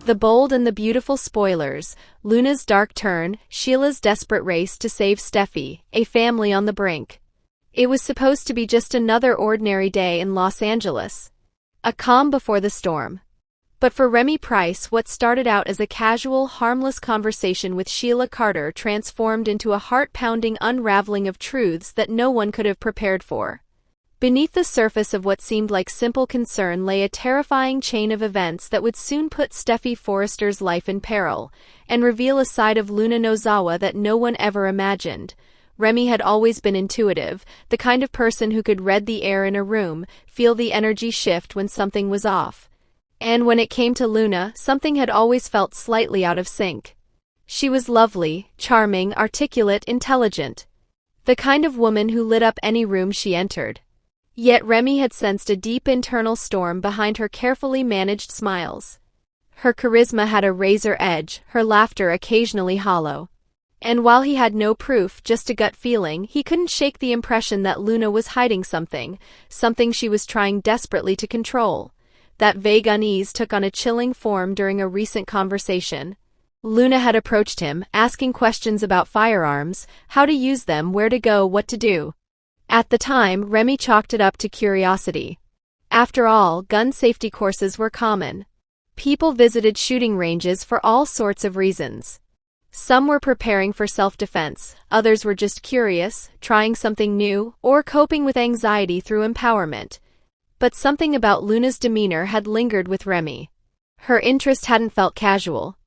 The bold and the beautiful spoilers, Luna's dark turn, Sheila's desperate race to save Steffy, a family on the brink. It was supposed to be just another ordinary day in Los Angeles. A calm before the storm. But for Remy Price, what started out as a casual, harmless conversation with Sheila Carter transformed into a heart-pounding unraveling of truths that no one could have prepared for. Beneath the surface of what seemed like simple concern lay a terrifying chain of events that would soon put Steffy Forrester's life in peril, and reveal a side of Luna Nozawa that no one ever imagined. Remy had always been intuitive, the kind of person who could read the air in a room, feel the energy shift when something was off. And when it came to Luna, something had always felt slightly out of sync. She was lovely, charming, articulate, intelligent. The kind of woman who lit up any room she entered. Yet Remy had sensed a deep internal storm behind her carefully managed smiles. Her charisma had a razor edge, her laughter occasionally hollow. And while he had no proof, just a gut feeling, he couldn't shake the impression that Luna was hiding something she was trying desperately to control. That vague unease took on a chilling form during a recent conversation. Luna had approached him, asking questions about firearms, how to use them, where to go, what to do. At the time, Remy chalked it up to curiosity. After all, gun safety courses were common. People visited shooting ranges for all sorts of reasons. Some were preparing for self-defense, others were just curious, trying something new, or coping with anxiety through empowerment. But something about Luna's demeanor had lingered with Remy. Her interest hadn't felt casual.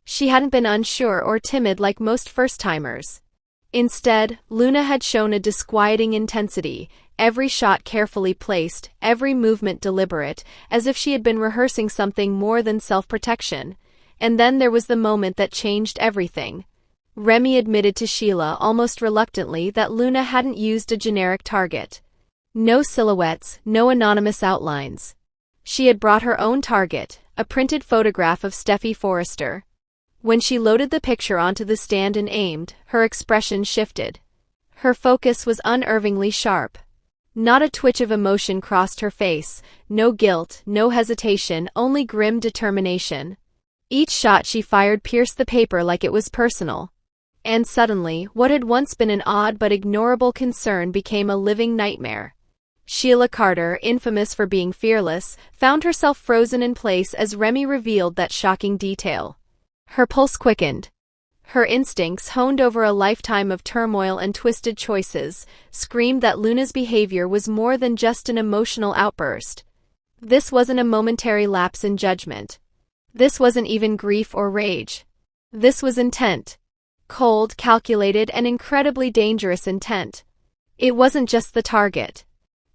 She hadn't been unsure or timid like most first-timers. Instead, Luna had shown a disquieting intensity, every shot carefully placed, every movement deliberate, as if she had been rehearsing something more than self-protection. And then there was the moment that changed everything. Remy admitted to Sheila almost reluctantly that Luna hadn't used a generic target. No silhouettes, no anonymous outlines. She had brought her own target, a printed photograph of Steffy Forrester. When she loaded the picture onto the stand and aimed, her expression shifted. Her focus was unervingly sharp. Not a twitch of emotion crossed her face, no guilt, no hesitation, only grim determination. Each shot she fired pierced the paper like it was personal. And suddenly, what had once been an odd but ignorable concern became a living nightmare. Sheila Carter, infamous for being fearless, found herself frozen in place as Remy revealed that shocking detail. Her pulse quickened. Her instincts, honed over a lifetime of turmoil and twisted choices, screamed that Luna's behavior was more than just an emotional outburst. This wasn't a momentary lapse in judgment. This wasn't even grief or rage. This was intent. Cold, calculated, and incredibly dangerous intent. It wasn't just the target.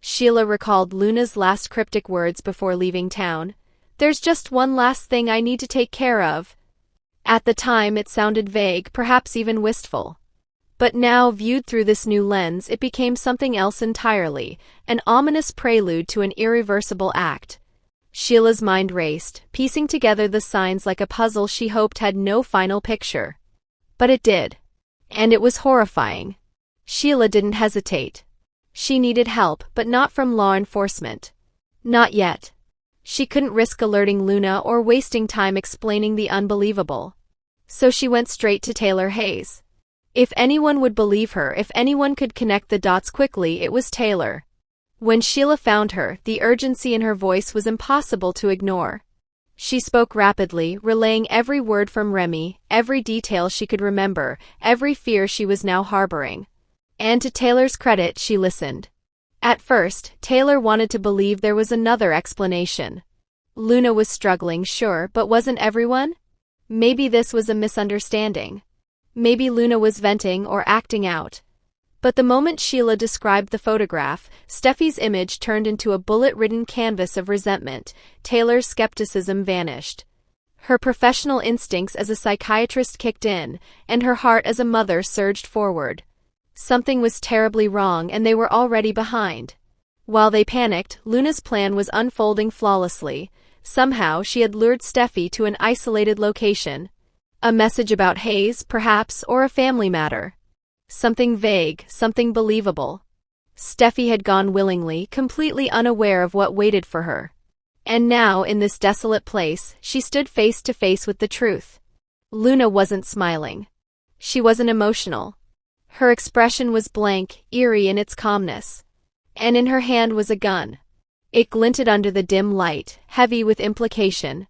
Sheila recalled Luna's last cryptic words before leaving town. "There's just one last thing I need to take care of." At the time it sounded vague, perhaps even wistful. But now, viewed through this new lens, it became something else entirely, an ominous prelude to an irreversible act. Sheila's mind raced, piecing together the signs like a puzzle she hoped had no final picture. But it did. And it was horrifying. Sheila didn't hesitate. She needed help, but not from law enforcement. Not yet. She couldn't risk alerting Luna or wasting time explaining the unbelievable. So she went straight to Taylor Hayes. If anyone would believe her, if anyone could connect the dots quickly, it was Taylor. When Sheila found her, the urgency in her voice was impossible to ignore. She spoke rapidly, relaying every word from Remy, every detail she could remember, every fear she was now harboring. And to Taylor's credit, she listened. At first, Taylor wanted to believe there was another explanation. Luna was struggling, sure, but wasn't everyone? Maybe this was a misunderstanding. Maybe Luna was venting or acting out. But the moment Sheila described the photograph, Steffy's image turned into a bullet-ridden canvas of resentment. Taylor's skepticism vanished. Her professional instincts as a psychiatrist kicked in, and her heart as a mother surged forward. Something was terribly wrong, and they were already behind. While they panicked, Luna's plan was unfolding flawlessly. Somehow, she had lured Steffy to an isolated location. A message about Hayes, perhaps, or a family matter. Something vague, something believable. Steffy had gone willingly, completely unaware of what waited for her. And now, in this desolate place, she stood face to face with the truth. Luna wasn't smiling. She wasn't emotional. Her expression was blank, eerie in its calmness. And in her hand was a gun. It glinted under the dim light, heavy with implication.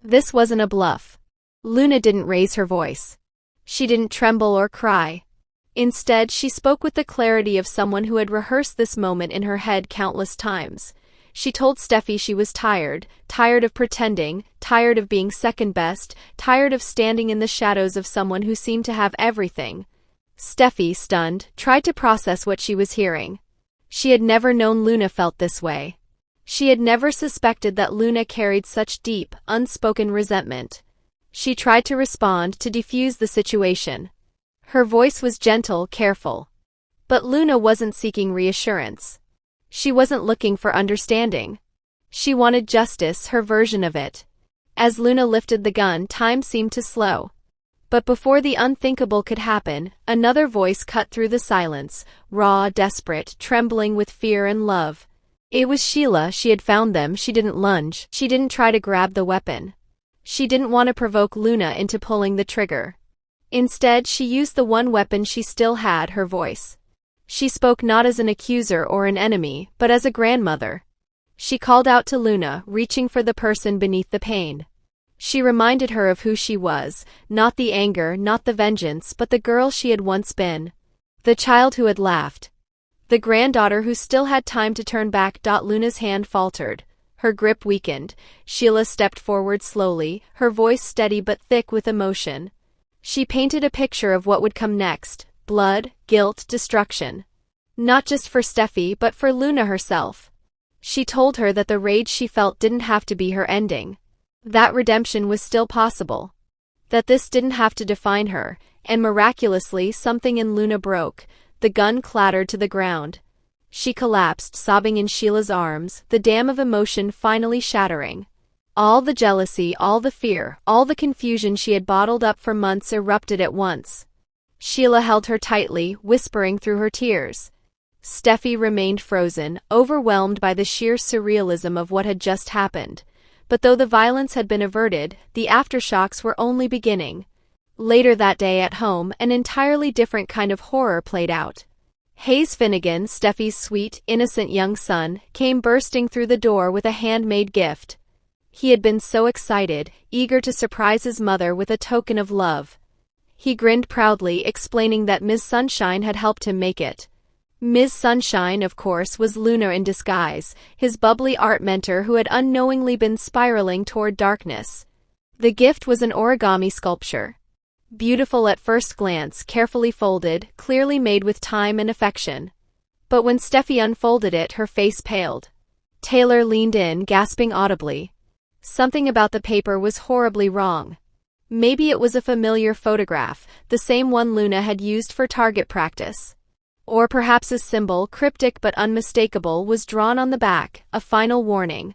This wasn't a bluff. Luna didn't raise her voice. She didn't tremble or cry. Instead, she spoke with the clarity of someone who had rehearsed this moment in her head countless times. She told Steffy she was tired of pretending, tired of being second best, tired of standing in the shadows of someone who seemed to have everything. Steffy, stunned, tried to process what she was hearing. She had never known Luna felt this way. She had never suspected that Luna carried such deep, unspoken resentment. She tried to respond, to defuse the situation. Her voice was gentle, careful. But Luna wasn't seeking reassurance. She wasn't looking for understanding. She wanted justice, her version of it. As Luna lifted the gun, time seemed to slow. But before the unthinkable could happen, another voice cut through the silence, raw, desperate, trembling with fear and love. It was Sheila. She had found them. She didn't lunge. She didn't try to grab the weapon. She didn't want to provoke Luna into pulling the trigger. Instead, she used the one weapon she still had, her voice. She spoke not as an accuser or an enemy, but as a grandmother. She called out to Luna, reaching for the person beneath the pain. She reminded her of who she was, not the anger, not the vengeance, but the girl she had once been. The child who had laughed. The granddaughter who still had time to turn back. Luna's hand faltered. Her grip weakened. Sheila stepped forward slowly, her voice steady but thick with emotion. She painted a picture of what would come next. Blood, guilt, destruction. Not just for Steffy, but for Luna herself. She told her that the rage she felt didn't have to be her ending. That redemption was still possible. That this didn't have to define her, and miraculously something in Luna broke. The gun clattered to the ground. She collapsed, sobbing in Sheila's arms, the dam of emotion finally shattering. All the jealousy, all the fear, all the confusion she had bottled up for months erupted at once. Sheila held her tightly, whispering through her tears. Steffy remained frozen, overwhelmed by the sheer surrealism of what had just happened. But though the violence had been averted, the aftershocks were only beginning. Later that day at home, an entirely different kind of horror played out. Hayes Finnegan, Steffy's sweet, innocent young son, came bursting through the door with a handmade gift. He had been so excited, eager to surprise his mother with a token of love. He grinned proudly, explaining that Ms. Sunshine had helped him make it. Ms. Sunshine, of course, was Luna in disguise, his bubbly art mentor who had unknowingly been spiraling toward darkness. The gift was an origami sculpture. Beautiful at first glance, carefully folded, clearly made with time and affection. But when Steffy unfolded it, her face paled. Taylor leaned in, gasping audibly. Something about the paper was horribly wrong. Maybe it was a familiar photograph, the same one Luna had used for target practice. Or perhaps a symbol, cryptic but unmistakable, was drawn on the back, a final warning.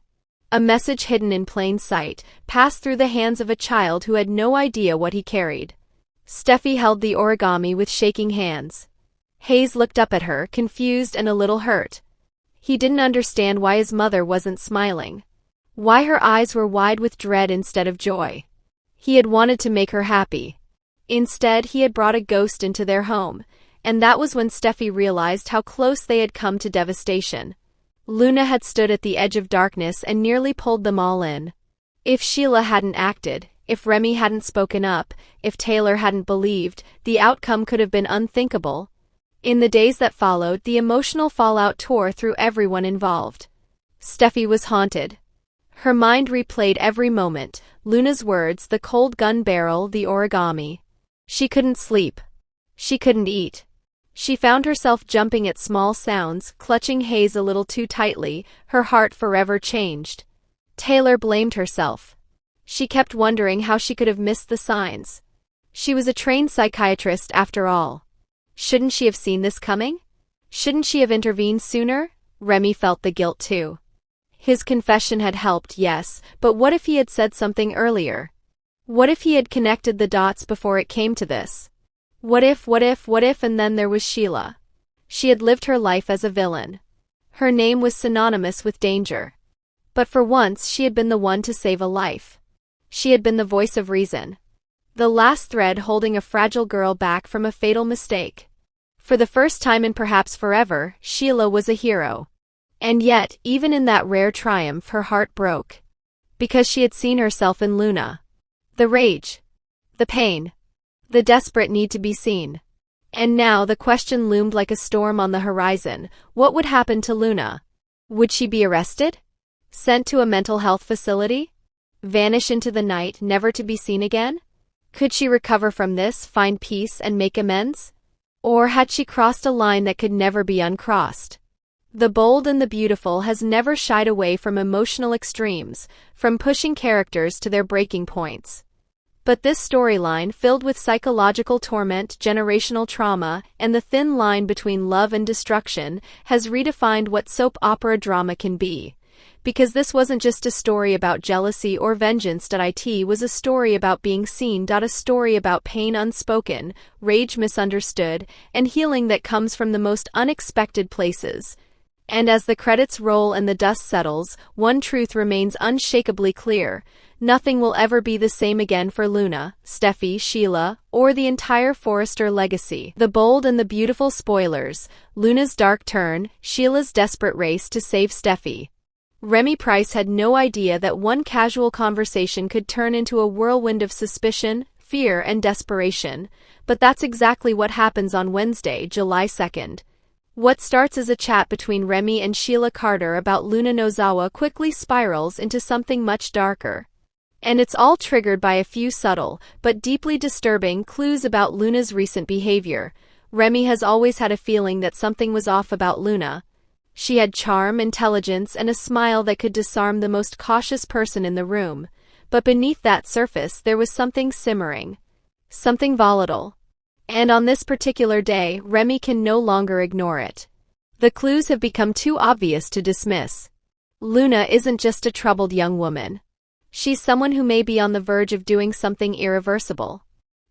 A message hidden in plain sight, passed through the hands of a child who had no idea what he carried. Steffy held the origami with shaking hands. Hayes looked up at her, confused and a little hurt. He didn't understand why his mother wasn't smiling. Why her eyes were wide with dread instead of joy. He had wanted to make her happy. Instead, he had brought a ghost into their home, and that was when Steffy realized how close they had come to devastation. Luna had stood at the edge of darkness and nearly pulled them all in. If Sheila hadn't acted, if Remy hadn't spoken up, if Taylor hadn't believed, the outcome could have been unthinkable. In the days that followed, the emotional fallout tore through everyone involved. Steffy was haunted. Her mind replayed every moment, Luna's words, the cold gun barrel, the origami. She couldn't sleep. She couldn't eat. She found herself jumping at small sounds, clutching Hayes a little too tightly, her heart forever changed. Taylor blamed herself. She kept wondering how she could have missed the signs. She was a trained psychiatrist after all. Shouldn't she have seen this coming? Shouldn't she have intervened sooner? Remy felt the guilt too. His confession had helped, yes, but what if he had said something earlier? What if he had connected the dots before it came to this? What if, and then there was Sheila. She had lived her life as a villain. Her name was synonymous with danger. But for once she had been the one to save a life. She had been the voice of reason. The last thread holding a fragile girl back from a fatal mistake. For the first time in perhaps forever, Sheila was a hero. And yet, even in that rare triumph, her heart broke. Because she had seen herself in Luna. The rage. The pain. The desperate need to be seen. And now the question loomed like a storm on the horizon. What would happen to Luna? Would she be arrested? Sent to a mental health facility? Vanish into the night, never to be seen again? Could she recover from this, find peace, and make amends? Or had she crossed a line that could never be uncrossed? The Bold and the Beautiful has never shied away from emotional extremes, from pushing characters to their breaking points. But this storyline, filled with psychological torment, generational trauma, and the thin line between love and destruction, has redefined what soap opera drama can be. Because this wasn't just a story about jealousy or vengeance. It was a story about being seen. A story about pain unspoken, rage misunderstood, and healing that comes from the most unexpected places. And as the credits roll and the dust settles, one truth remains unshakably clear. Nothing will ever be the same again for Luna, Steffy, Sheila, or the entire Forrester legacy. The Bold and the Beautiful spoilers, Luna's dark turn, Sheila's desperate race to save Steffy. Remy Price had no idea that one casual conversation could turn into a whirlwind of suspicion, fear, and desperation. But that's exactly what happens on Wednesday, July 2nd. What starts as a chat between Remy and Sheila Carter about Luna Nozawa quickly spirals into something much darker. And it's all triggered by a few subtle, but deeply disturbing clues about Luna's recent behavior. Remy has always had a feeling that something was off about Luna. She had charm, intelligence, and a smile that could disarm the most cautious person in the room. But beneath that surface there was something simmering. Something volatile. And on this particular day, Remy can no longer ignore it. The clues have become too obvious to dismiss. Luna isn't just a troubled young woman. She's someone who may be on the verge of doing something irreversible.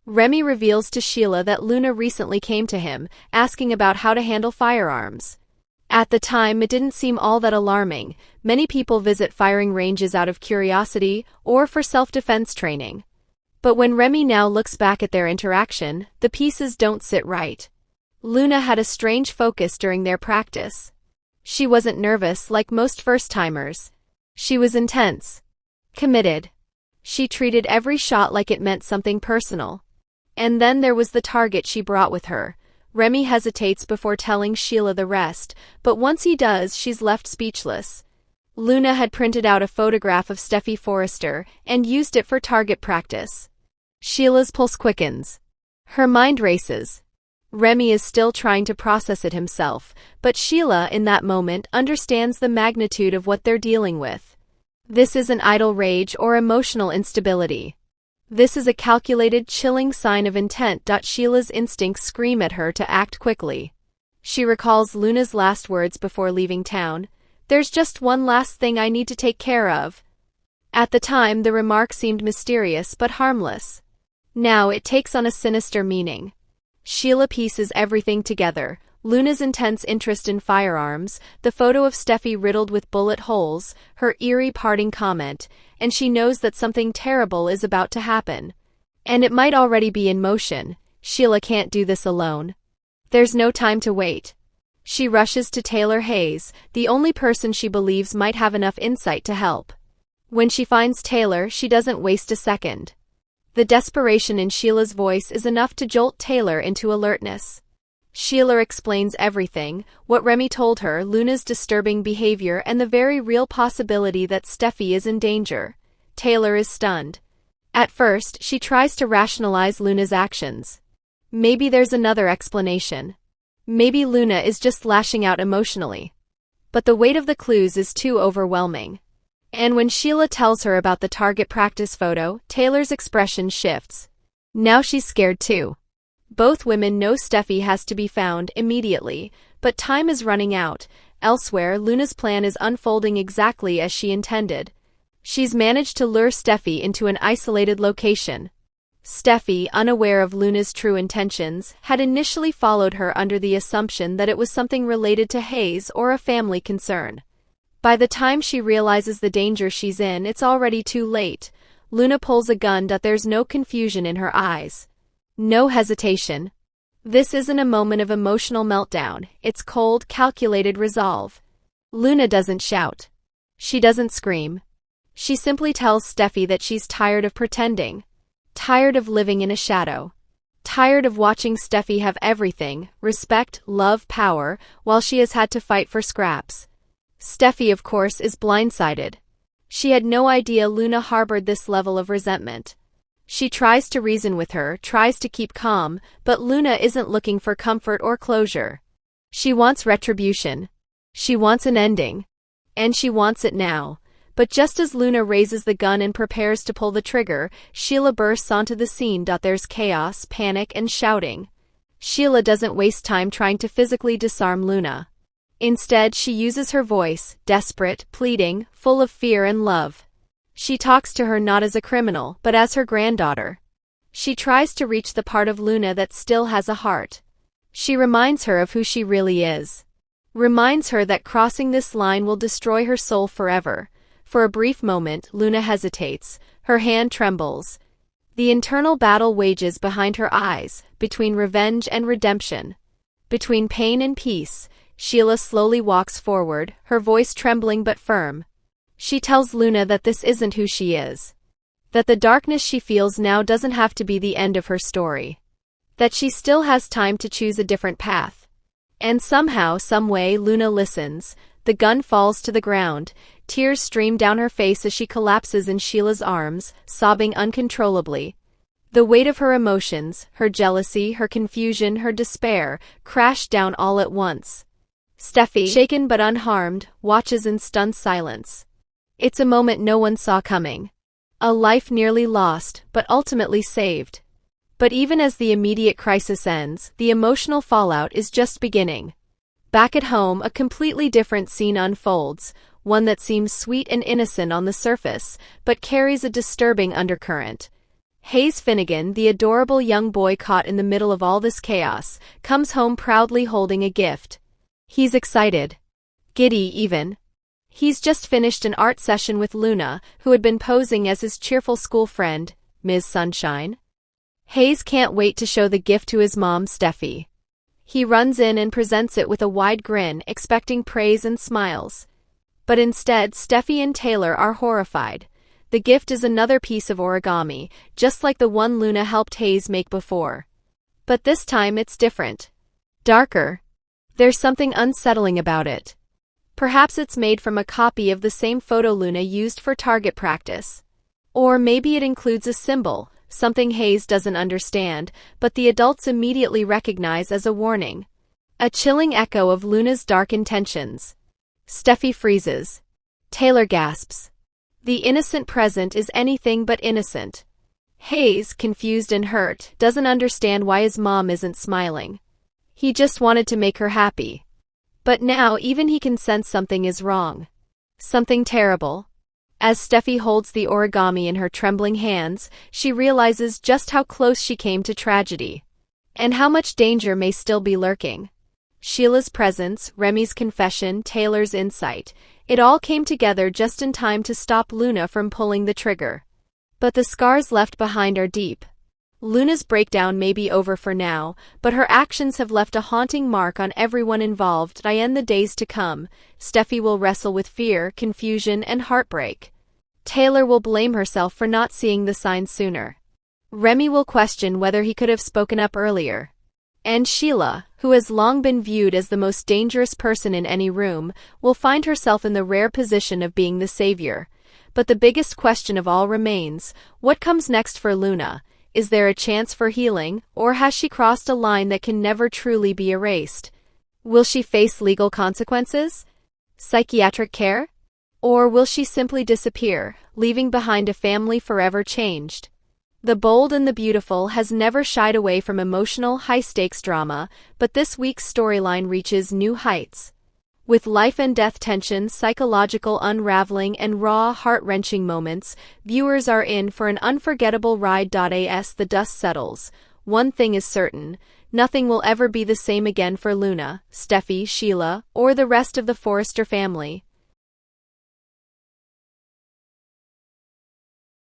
Remy reveals to Sheila that Luna recently came to him, asking about how to handle firearms. At the time, it didn't seem all that alarming. Many people visit firing ranges out of curiosity or for self-defense training. But when Remy now looks back at their interaction, the pieces don't sit right. Luna had a strange focus during their practice. She wasn't nervous like most first-timers. She was intense. Committed. She treated every shot like it meant something personal. And then there was the target she brought with her. Remy hesitates before telling Sheila the rest, but once he does, she's left speechless. Luna had printed out a photograph of Steffy Forrester and used it for target practice. Sheila's pulse quickens. Her mind races. Remy is still trying to process it himself, but Sheila, in that moment, understands the magnitude of what they're dealing with. This isn't idle rage or emotional instability. This is a calculated, chilling sign of intent. Sheila's instincts scream at her to act quickly. She recalls Luna's last words before leaving town. "There's just one last thing I need to take care of." At the time, the remark seemed mysterious but harmless. Now it takes on a sinister meaning. Sheila pieces everything together. Luna's intense interest in firearms, the photo of Steffy riddled with bullet holes, her eerie parting comment, and she knows that something terrible is about to happen. And it might already be in motion. Sheila can't do this alone. There's no time to wait. She rushes to Taylor Hayes, the only person she believes might have enough insight to help. When she finds Taylor, she doesn't waste a second. The desperation in Sheila's voice is enough to jolt Taylor into alertness. Sheila explains everything, what Remy told her, Luna's disturbing behavior, and the very real possibility that Steffy is in danger. Taylor is stunned. At first, she tries to rationalize Luna's actions. Maybe there's another explanation. Maybe Luna is just lashing out emotionally. But the weight of the clues is too overwhelming. And when Sheila tells her about the target practice photo, Taylor's expression shifts. Now she's scared too. Both women know Steffy has to be found immediately, but time is running out. Elsewhere, Luna's plan is unfolding exactly as she intended. She's managed to lure Steffy into an isolated location. Steffy, unaware of Luna's true intentions, had initially followed her under the assumption that it was something related to Hayes or a family concern. By the time she realizes the danger she's in, it's already too late. Luna pulls a gun. There's no confusion in her eyes. No hesitation. This isn't a moment of emotional meltdown, it's cold, calculated resolve. Luna doesn't shout. She doesn't scream. She simply tells Steffy that she's tired of pretending. Tired of living in a shadow. Tired of watching Steffy have everything, respect, love, power, while she has had to fight for scraps. Steffy, of course, is blindsided. She had no idea Luna harbored this level of resentment. She tries to reason with her, tries to keep calm, but Luna isn't looking for comfort or closure. She wants retribution. She wants an ending. And she wants it now. But just as Luna raises the gun and prepares to pull the trigger, Sheila bursts onto the scene. There's chaos, panic, and shouting. Sheila doesn't waste time trying to physically disarm Luna. Instead, she uses her voice, desperate, pleading, full of fear and love. She talks to her not as a criminal, but as her granddaughter. She tries to reach the part of Luna that still has a heart. She reminds her of who she really is. Reminds her that crossing this line will destroy her soul forever. For a brief moment, Luna hesitates. Her hand trembles. The internal battle wages behind her eyes, between revenge and redemption. Between pain and peace. Sheila slowly walks forward, her voice trembling but firm. She tells Luna that this isn't who she is. That the darkness she feels now doesn't have to be the end of her story. That she still has time to choose a different path. And somehow, someway, Luna listens. The gun falls to the ground. Tears stream down her face as she collapses in Sheila's arms, sobbing uncontrollably. The weight of her emotions, her jealousy, her confusion, her despair, crash down all at once. Steffy, shaken but unharmed, watches in stunned silence. It's a moment no one saw coming. A life nearly lost, but ultimately saved. But even as the immediate crisis ends, the emotional fallout is just beginning. Back at home, a completely different scene unfolds, one that seems sweet and innocent on the surface, but carries a disturbing undercurrent. Hayes Finnegan, the adorable young boy caught in the middle of all this chaos, comes home proudly holding a gift. He's excited. Giddy, even. He's just finished an art session with Luna, who had been posing as his cheerful school friend, Ms. Sunshine. Hayes can't wait to show the gift to his mom, Steffy. He runs in and presents it with a wide grin, expecting praise and smiles. But instead, Steffy and Taylor are horrified. The gift is another piece of origami, just like the one Luna helped Hayes make before. But this time it's different. Darker. There's something unsettling about it. Perhaps it's made from a copy of the same photo Luna used for target practice. Or maybe it includes a symbol, something Hayes doesn't understand, but the adults immediately recognize as a warning. A chilling echo of Luna's dark intentions. Steffy freezes. Taylor gasps. The innocent present is anything but innocent. Hayes, confused and hurt, doesn't understand why his mom isn't smiling. He just wanted to make her happy. But now even he can sense something is wrong. Something terrible. As Steffy holds the origami in her trembling hands, she realizes just how close she came to tragedy. And how much danger may still be lurking. Sheila's presence, Remy's confession, Taylor's insight. It all came together just in time to stop Luna from pulling the trigger. But the scars left behind are deep. Luna's breakdown may be over for now, but her actions have left a haunting mark on everyone involved. In the days to come, Steffy will wrestle with fear, confusion, and heartbreak. Taylor will blame herself for not seeing the signs sooner. Remy will question whether he could have spoken up earlier. And Sheila, who has long been viewed as the most dangerous person in any room, will find herself in the rare position of being the savior. But the biggest question of all remains, what comes next for Luna? Is there a chance for healing, or has she crossed a line that can never truly be erased? Will she face legal consequences? Psychiatric care? Or will she simply disappear, leaving behind a family forever changed? The Bold and the Beautiful has never shied away from emotional, high-stakes drama, but this week's storyline reaches new heights. With life and death tension, psychological unraveling, and raw, heart-wrenching moments, viewers are in for an unforgettable ride. As the dust settles, one thing is certain: nothing will ever be the same again for Luna, Steffy, Sheila, or the rest of the Forrester family.